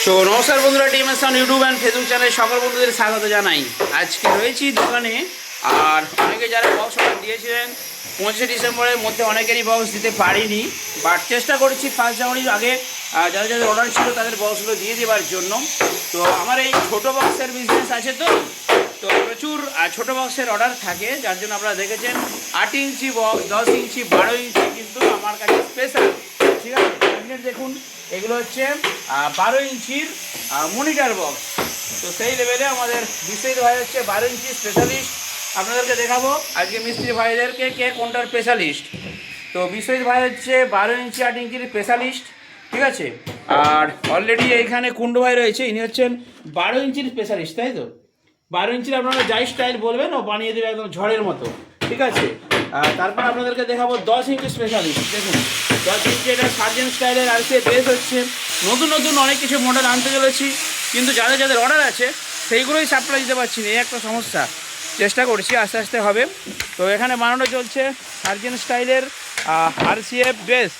তো নমস্কার বন্ধুরা, TMS sound YouTube and Facebook চ্যানেলে সকল বন্ধুদের স্বাগত জানাই। আজকে রয়েছি দোকানে, আর অনেকে যারা বক্স অর্ডার দিয়েছিলেন 25শে ডিসেম্বরের মধ্যে অনেকেরই বক্স দিতে পারিনি, বাট চেষ্টা করেছি 1 জানুয়ারির আগে যাদের যাদের অর্ডার ছিল তাদের বক্সগুলো দিয়ে দেওয়ার জন্য। তো আমার এই ছোটো বক্সের বিজনেস আছে, তো প্রচুর ছোটো বক্সের অর্ডার থাকে, যার জন্য আপনারা দেখেছেন 8 ইঞ্চি বক্স, 10 ইঞ্চি, 12 ইঞ্চি কিন্তু আমার কাছে স্পেশাল। ঠিক আছে, দেখুন এগুলো হচ্ছে 12 ইঞ্চির মনিটর বক্স। তো সেই লেভেলে আমাদের বিশ্বজিৎ ভাই হচ্ছে 12 ইঞ্চি স্পেশালিস্ট। আপনাদেরকে দেখাবো আজকে মিস্ত্রি ভাইদেরকে কে কোনটার স্পেশালিস্ট। তো বিশ্বজিৎ ভাই হচ্ছে 12 ইঞ্চি 8 ইঞ্চির স্পেশালিস্ট। ঠিক আছে, আর অলরেডি এইখানে কুন্ডু ভাই রয়েছে, ইনি হচ্ছেন 12 ইঞ্চির স্পেশালিস্ট, তাই তো? 12 ইঞ্চির আপনারা যাই স্টাইল বলবেন ও বানিয়ে দেবে একদম ঝড়ের মতো। ঠিক আছে, তারপর আপনাদেরকে দেখাবো 10 ইঞ্চি স্পেশালিস্ট। দেখুন 10 ইঞ্চি এটা সার্জেন্ট স্টাইলের, আর সে বেস হচ্ছে নতুন নতুন অনেক কিছু মডেল আনতে চলেছি, কিন্তু যাদের যাদের অর্ডার আছে সেইগুলোই সাপ্লাই দিতে পারছি না, এই একটা সমস্যা। চেষ্টা করছি, আস্তে আস্তে হবে। তো এখানে বানানো চলছে সার্জেন্ট স্টাইলের RCF বেস।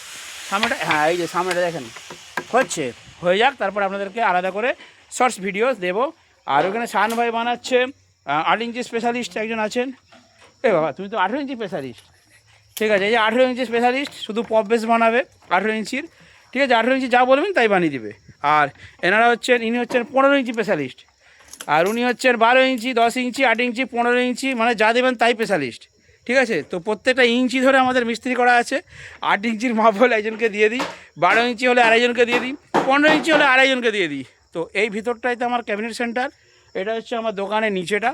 সামনেটা, হ্যাঁ এই যে সামনেটা দেখেন হয়ে যাক, তারপর আপনাদেরকে আলাদা করে শর্টস ভিডিও দেবো। আর ওখানে শান ভাই বানাচ্ছে 8 ইঞ্চি স্পেশালিস্ট একজন আছেন। এ বাবা, তুমি তো 18 ইঞ্চি স্পেশালিস্ট। ঠিক আছে, এই যে 18 ইঞ্চি স্পেশালিস্ট, শুধু পপ বেস বানাবে 18 ইঞ্চির। ঠিক আছে, 18 ইঞ্চি যা বলবেন তাই বানিয়ে দিবে। আর এনারা হচ্ছেন, ইনি হচ্ছেন 15 ইঞ্চি স্পেশালিস্ট, আর উনি হচ্ছেন 12 ইঞ্চি, 10 ইঞ্চি, 8 ইঞ্চি, 15 ইঞ্চি, মানে যা দেবেন তাই স্পেশালিস্ট। ঠিক আছে, তো প্রত্যেকটা ইঞ্চি ধরে আমাদের মিস্ত্রি করা আছে। 8 ইঞ্চির মাপ হলে একজনকে দিয়ে দিই, 12 ইঞ্চি হলে আড়াইজনকে দিয়ে দিই, 15 ইঞ্চি হলে আড়াইজনকে দিয়ে দিই। তো এই ভিতরটাইতে আমার ক্যাবিনেট সেন্টার, এটা হচ্ছে আমার দোকানের নিচেটা।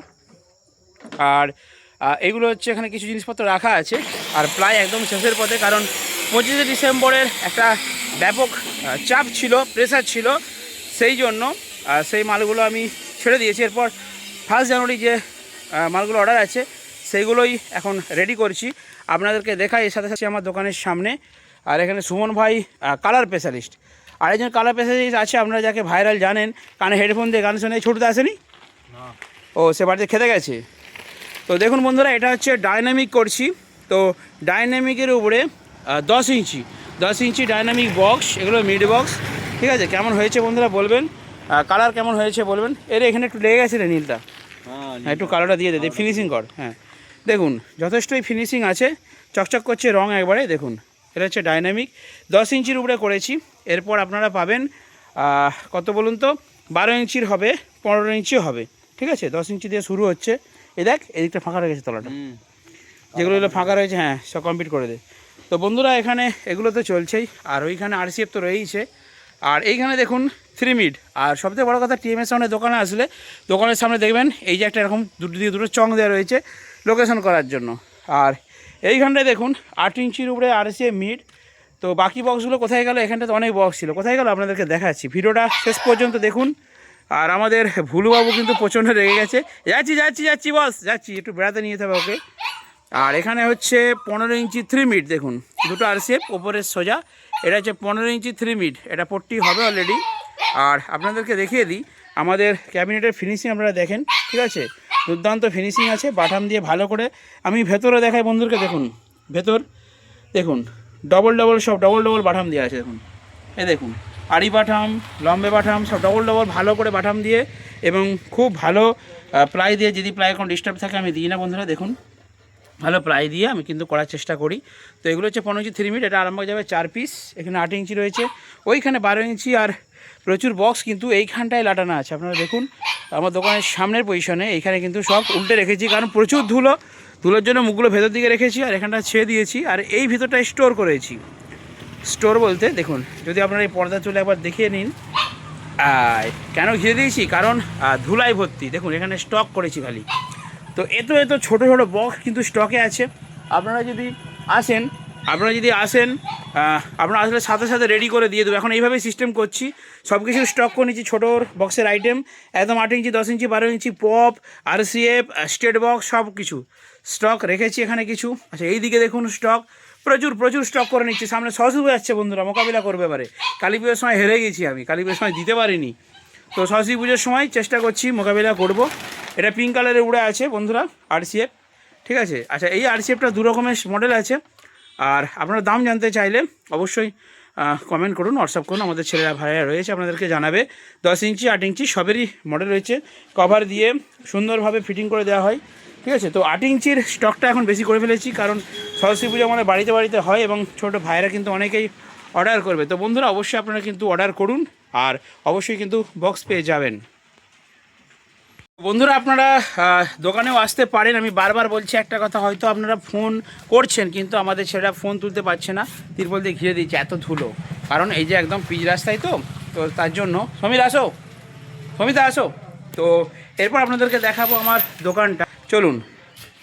আর এগুলো হচ্ছে এখানে কিছু জিনিসপত্র রাখা আছে, আর প্রায় একদম শেষের পথে, কারণ 25শে ডিসেম্বরের একটা ব্যাপক চাপ ছিল, প্রেসার ছিল, সেই জন্য সেই মালগুলো আমি ছেড়ে দিয়েছি। এরপর 1 জানুয়ারি যে মালগুলো অর্ডার আছে সেইগুলোই এখন রেডি করছি, আপনাদেরকে দেখাই। এর সাথে সাথে আমার দোকানের সামনে, আর এখানে সুমন ভাই কালার স্পেশালিস্ট, আরেকজন কালার স্পেশালিস্ট আছে, আপনারা যাকে ভাইরাল জানেন, কানে হেডফোন দিয়ে গান শুনে। ছোটতে আসেনি? ও, সে বাড়িতে খেতে গেছে। তো দেখুন বন্ধুরা, এটা হচ্ছে ডাইনামিক করছি। তো ডাইনামিকের উপরে 10 ইঞ্চি ডাইনামিক বক্স, এগুলো মিড বক্স। ঠিক আছে, কেমন হয়েছে বন্ধুরা বলবেন, কালার কেমন হয়েছে বলবেন। এখানে একটু লেগে গেছে রে নীলটা, হ্যাঁ একটু কালারটা দিয়ে দে, ফিনিশিং কর। হ্যাঁ দেখুন, যথেষ্টই ফিনিশিং আছে, চকচক করছে রং একবারে। দেখুন এটা হচ্ছে ডাইনামিক, 10 ইঞ্চির উপরে করেছি। এরপর আপনারা পাবেন কত বলুন তো, 12 ইঞ্চির হবে, 15 ইঞ্চিও হবে। ঠিক আছে, 10 ইঞ্চি দিয়ে শুরু হচ্ছে। এই দেখ, এদিকটা ফাঁকা রয়েছে, তলাটা যেগুলো ফাঁকা রয়েছে, হ্যাঁ সব কমপ্লিট করে দে। তো বন্ধুরা এখানে এগুলো তো চলছেই, আর ওইখানে RCF তো রয়েইছে। আর এইখানে দেখুন 3 মিড। আর সবথেকে বড়ো কথা, টিএমএস সামনে দোকানে আসলে দোকানের সামনে দেখবেন এই যে একটা এরকম দুটো চং দেওয়া রয়েছে লোকেশন করার জন্য। আর এইখানটায় দেখুন 8 ইঞ্চির উপরে RCF মিড। তো বাকি বক্সগুলো কোথায় গেল? এখানটাতে অনেক বক্স ছিল, কোথায় গেল আপনাদেরকে দেখাচ্ছি, ভিডিওটা শেষ পর্যন্ত দেখুন। আর আমাদের ভুলুবাবু কিন্তু প্রচণ্ড রেগে গেছে। যাচ্ছি বস, যাচ্ছি, একটু বেড়াতে নিয়ে যেতে হবে ওকে। আর এখানে হচ্ছে 15 ইঞ্চি 3 মিড, দেখুন দুটো RCF ওপরের সোজা। এটা হচ্ছে 15 ইঞ্চি 3 মিড, এটা পট্টি হবে অলরেডি। আর আপনাদেরকে দেখিয়ে দিই আমাদের ক্যাবিনেটের ফিনিশিং, আপনারা দেখেন। ঠিক আছে, দুর্দান্ত ফিনিশিং আছে, বাটাম দিয়ে ভালো করে। আমি ভেতরে দেখাই বন্ধুদেরকে, দেখুন ভেতর দেখুন, ডবল সব ডবল বাটাম দিয়ে আছে। দেখুন এই দেখুন, আড়ি বাটাম, লম্বে বাটাম, সব ডবল ভালো করে বাটাম দিয়ে, এবং খুব ভালো প্লাই দিয়ে। যদি প্লাই কোনো ডিস্টার্ব থাকে আমি দিই না বন্ধুরা, দেখুন ভালো প্লাই দিয়ে আমি কিন্তু করার চেষ্টা করি। তো এগুলো হচ্ছে 15 ইঞ্চি 3 মিড, এটা আরম্ভ যাবে 4 পিস। এখানে 8 ইঞ্চি রয়েছে, ওইখানে 12 ইঞ্চি, আর প্রচুর বক্স কিন্তু এইখানটায় লাটানো আছে। আপনারা দেখুন আমার দোকানের সামনের পজিশনে, এইখানে কিন্তু সব উল্টে রেখেছি, কারণ প্রচুর ধুলোর জন্য মুখগুলো ভেতর দিকে রেখেছি, আর এখানটা ছেড়ে দিয়েছি। আর এই ভিতরটায় স্টোর করেছি, স্টোর বলতে দেখুন, যদি আপনারা এই পর্দা চলে একবার দেখিয়ে নিন। কেন ঘিরে দিয়েছি, কারণ ধুলায় ভর্তি। দেখুন এখানে স্টক করেছি খালি। তো এত ছোটো বক্স কিন্তু স্টকে আছে। আপনারা যদি আসেন আপনারা আসলে সাথে সাথে রেডি করে দিয়ে দেবো। এখন এইভাবেই সিস্টেম করছি, সব কিছু স্টক করে নিচ্ছি। ছোটোর বক্সের আইটেম একদম 8 ইঞ্চি, 10 ইঞ্চি, 12 ইঞ্চি, পপ, RCF, স্টেট বক্স, সব কিছু স্টক রেখেছি এখানে কিছু। আচ্ছা এই দিকে দেখুন স্টক, প্রচুর স্টক করে নিচ্ছি। সামনে সরস্বতী যাচ্ছে বন্ধুরা, মোকাবিলা করবে এবারে। কালী পুজোর সময় হেরে গেছি আমি, কালী পুজোর সময় দিতে পারিনি। তো সরস্বতী পুজোর সময় চেষ্টা করছি মোকাবিলা করব। এটা পিঙ্ক কালারে উড়ে আছে বন্ধুরা, RCF। ঠিক আছে, আচ্ছা এই RCFটা 2 রকমের মডেল আছে। আর আপনারা দাম জানতে চাইলে অবশ্যই কমেন্ট করুন, হোয়াটসঅ্যাপ করুন, আমাদের ছেলেরা ভাইরা রয়েছে আপনাদেরকে জানাবে। 10 ইঞ্চি 8 ইঞ্চি সবেরই মডেল রয়েছে, কভার দিয়ে সুন্দরভাবে ফিটিং করে দেওয়া হয়, ঠিক আছে। তো 8 ইঞ্চির স্টকটা এখন বেশি করে ফেলেছি, কারণ সরস্বতী পুজো আমাদের বাড়িতে বাড়িতে হয় এবং ছোটো ভাইরা কিন্তু অনেকেই অর্ডার করবে। তো বন্ধুরা অবশ্যই আপনারা কিন্তু অর্ডার করুন, আর অবশ্যই কিন্তু বক্স পেয়ে যাবেন। বন্ধুরা আপনারা দোকানেও আসতে পারেন। আমি বারবার বলছি একটা কথা, হয়তো আপনারা ফোন করছেন কিন্তু আমাদের ছেলেরা ফোন তুলতে পারছে না, তিরপল দিয়ে ঘিরে দিচ্ছে, এত ধুলো। কারণ এই যে একদম পিচ রাস্তায়, তো তার জন্য। সমিতা আসো। তো এরপর আপনাদেরকে দেখাবো আমার দোকানটা, চলুন।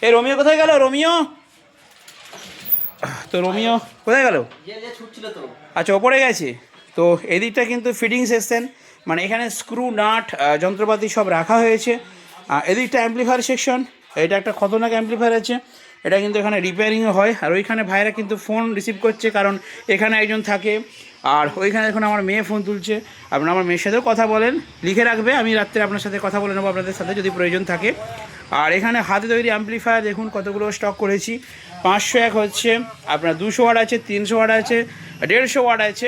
এই রোমিও কোথায় গেল? রোমিও কোথায় গেল? আচ্ছা, ওপরে গেছে। তো এদিকটা কিন্তু ফিটিং সেকশন, মানে এখানে স্ক্রু নাট যন্ত্রপাতি সব রাখা হয়েছে। এদিকটা অ্যাম্পলিফায়ার সেকশন, এটা একটা খতরনাক অ্যাম্পলিফায়ার আছে, এটা কিন্তু এখানে রিপেয়ারিংও হয়। আর ওইখানে ভাইরা কিন্তু ফোন রিসিভ করছে, কারণ এখানে একজন থাকে। আর ওইখানে এখন আমার মেয়ে ফোন তুলছে, আপনারা আমার মেয়ের সাথেও কথা বলেন, লিখে রাখবে, আমি রাত্রে আপনার সাথে কথা বলে নেবো আপনাদের সাথে যদি প্রয়োজন থাকে। আর এখানে হাতে তৈরি অ্যাম্পলিফায়ার দেখুন কতগুলো স্টক করেছি। 501 হচ্ছে, আপনার 200 ওয়াট আছে, 300 ওয়াট আছে, 150 ওয়াট আছে।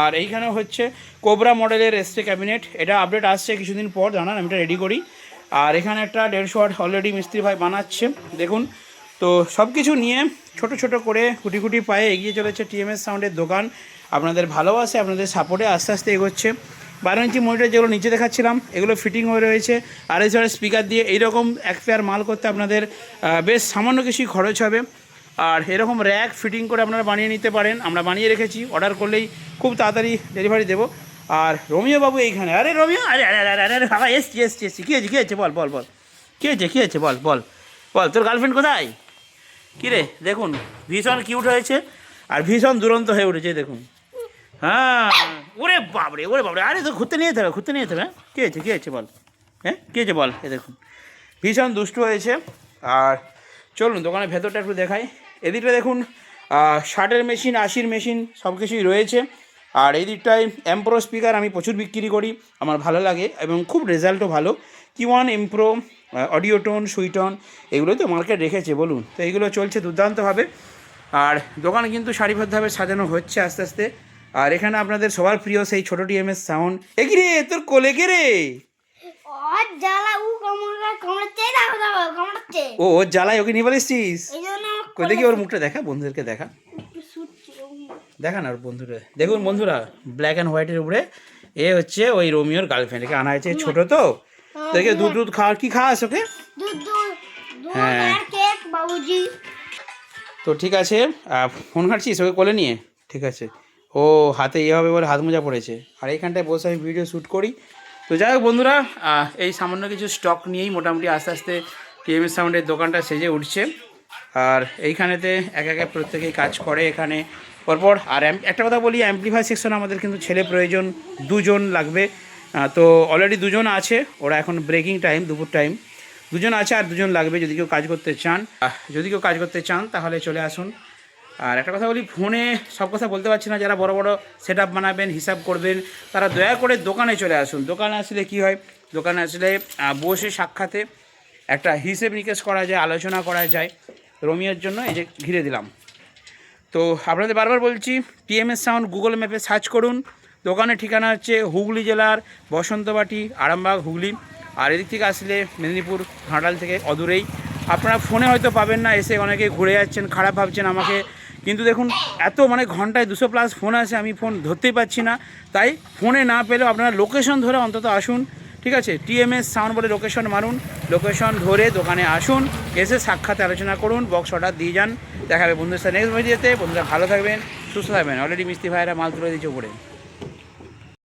আর এইখানে হচ্ছে কোবরা মডেলের এসটে ক্যাবিনেট, এটা আপডেট আসছে কিছুদিন পর, জানান আমি এটা রেডি করি। আর এখানে একটা 150 ওয়াট অলরেডি মিস্ত্রি ভাই বানাচ্ছে দেখুন। তো সব কিছু নিয়ে ছোট ছোট করে কুটি কুটি পায়ে এগিয়ে চলেছে টিএমএস সাউন্ডের দোকান। আপনাদের ভালোবাসে, আপনাদের সাপোর্টে আস্তে আস্তে এগোচ্ছে। 12 ইঞ্চি মনিটর যেগুলো নিচে দেখাচ্ছিলাম, এগুলো ফিটিং হয়ে রয়েছে RS স্পিকার দিয়ে। এইরকম এক পেয়ার মাল করতে আপনাদের বেশ সামান্য কিছুই খরচ হবে। আর এরকম র্যাক ফিটিং করে আপনারা বানিয়ে নিতে পারেন, আমরা বানিয়ে রেখেছি, অর্ডার করলেই খুব তাড়াতাড়ি ডেলিভারি দেবো। আর রোমিও বাবু এইখানে, আরে রোমিও, আরে আরে আরে আরে বাবা, এসছি, কী হয়েছে বল, কী হয়েছে বল, তোর গার্লফ্রেন্ড কোথায়? কী রে, দেখুন ভীষণ কিউট হয়েছে আর ভীষণ দুরন্ত হয়ে উঠেছে দেখুন। হ্যাঁ, ওরে বাবরে, আরে তো ঘুরতে নিয়ে যেতে হবে, হ্যাঁ? কী হয়েছে বল, কী হয়েছে বল। এ দেখুন ভীষণ দুষ্টু হয়েছে। আর চলুন দোকানের ভেতরটা একটু দেখাই। এদিকটা দেখুন 60-এর মেশিন, 80-র মেশিন সব কিছুই রয়েছে। আর এই দিকটায় এমপ্রো স্পিকার আমি প্রচুর বিক্রি করি, আমার ভালো লাগে এবং খুব রেজাল্টও ভালো। Q1 এমপ্রো, অডিওটোন, সুইটন, এগুলোই তো মার্কেট রেখেছে বলুন। তো এইগুলো চলছে দুর্দান্তভাবে। আর দোকানে কিন্তু সারিবদ্ধভাবে সাজানো হচ্ছে আস্তে আস্তে। আর এখানে আপনাদের সবার প্রিয় সেই ছোটো টিএমএস সাউন্ড। এগি রে, তোর কোলে কে রে? ও ওর জ্বালায় ওকে নিয়ে বলেছিস? দেখি ওর মুখটা দেখা, বন্ধুদেরকে দেখা না ওর বন্ধুরা। দেখুন বন্ধুরা, ব্ল্যাক অ্যান্ড হোয়াইটের উপরে এ হচ্ছে ওই রোমিওর গার্লফ্রেন্ড, একে আনা হয়েছে, ছোটো তো দেখে দুধ খাওয়ার। কি খাওয়াস ওকে? হ্যাঁ, তো ঠিক আছে, ফোন ঘাটছিস ওকে কোলে নিয়ে? ঠিক আছে, ও হাতে হবে বলে হাত মোজা পড়েছে। আর এইখানটায় বসে আমি ভিডিও শ্যুট করি। তো যাই হোক বন্ধুরা, এই সামান্য কিছু স্টক নিয়েই মোটামুটি আস্তে আস্তে টিএমএস সাউন্ডের দোকানটা সেজে উঠছে। আর এইখানেতে এক একে প্রত্যেকেই কাজ করে এখানে পরপর। আর একটা কথা বলি, অ্যাম্পলিফায়ার সেকশন আমাদের কিন্তু ছেলে প্রয়োজন, 2 জন লাগবে। তো অলরেডি 2 জন আছে, ওরা এখন ব্রেকিং টাইম, দুপুর টাইম, 2 জন আছে, আর 2 জন লাগবে যদি কেউ কাজ করতে চান তাহলে চলে আসুন। আর একটা কথা বলি, ফোনে সব কথা বলতে পারছি না, যারা বড় বড় সেট আপ বানাবেন, হিসাব করবেন, তারা দয়া করে দোকানে চলে আসুন। দোকানে আসলে কি হয়, দোকানে আসলে বসে সাক্ষাতে একটা হিসেব নিকেশ করা যায়, আলোচনা করা যায়। রোমিওর জন্য এই যে ঘিরে দিলাম। তো আপনাদের বারবার বলছি, টিএমএস সাউন্ড গুগল ম্যাপে সার্চ করুন। দোকানের ঠিকানা হচ্ছে হুগলি জেলার বসন্তবাটি, আরামবাগ, হুগলি। আর এদিক থেকে আসলে মেদিনীপুর ঘাটাল থেকে অদূরেই। আপনারা ফোনে হয়তো পাবেন না, এসে অনেকে ঘুরে যাচ্ছেন, খারাপ ভাবছেন আমাকে, কিন্তু দেখুন এত মানে ঘন্টায় 200+ ফোন আসে, আমি ফোন ধরতেই পারছি না। তাই ফোনে না পেলেও আপনারা লোকেশন ধরে অন্তত আসুন, ঠিক আছে? টিএমএস সাউন্ড বলে লোকেশন মারুন, লোকেশন ধরে দোকানে আসুন, এসে সাক্ষাতে আলোচনা করুন, বক্স অর্ডার দিয়ে যান। দেখা হবে বন্ধুদের সাথে নেক্সট ভিডিওতে। বন্ধুরা ভালো থাকবেন, সুস্থ থাকবেন। অলরেডি মিস্ত্রি ভাইয়েরা মাল তুলে দিচ্ছে উপরে।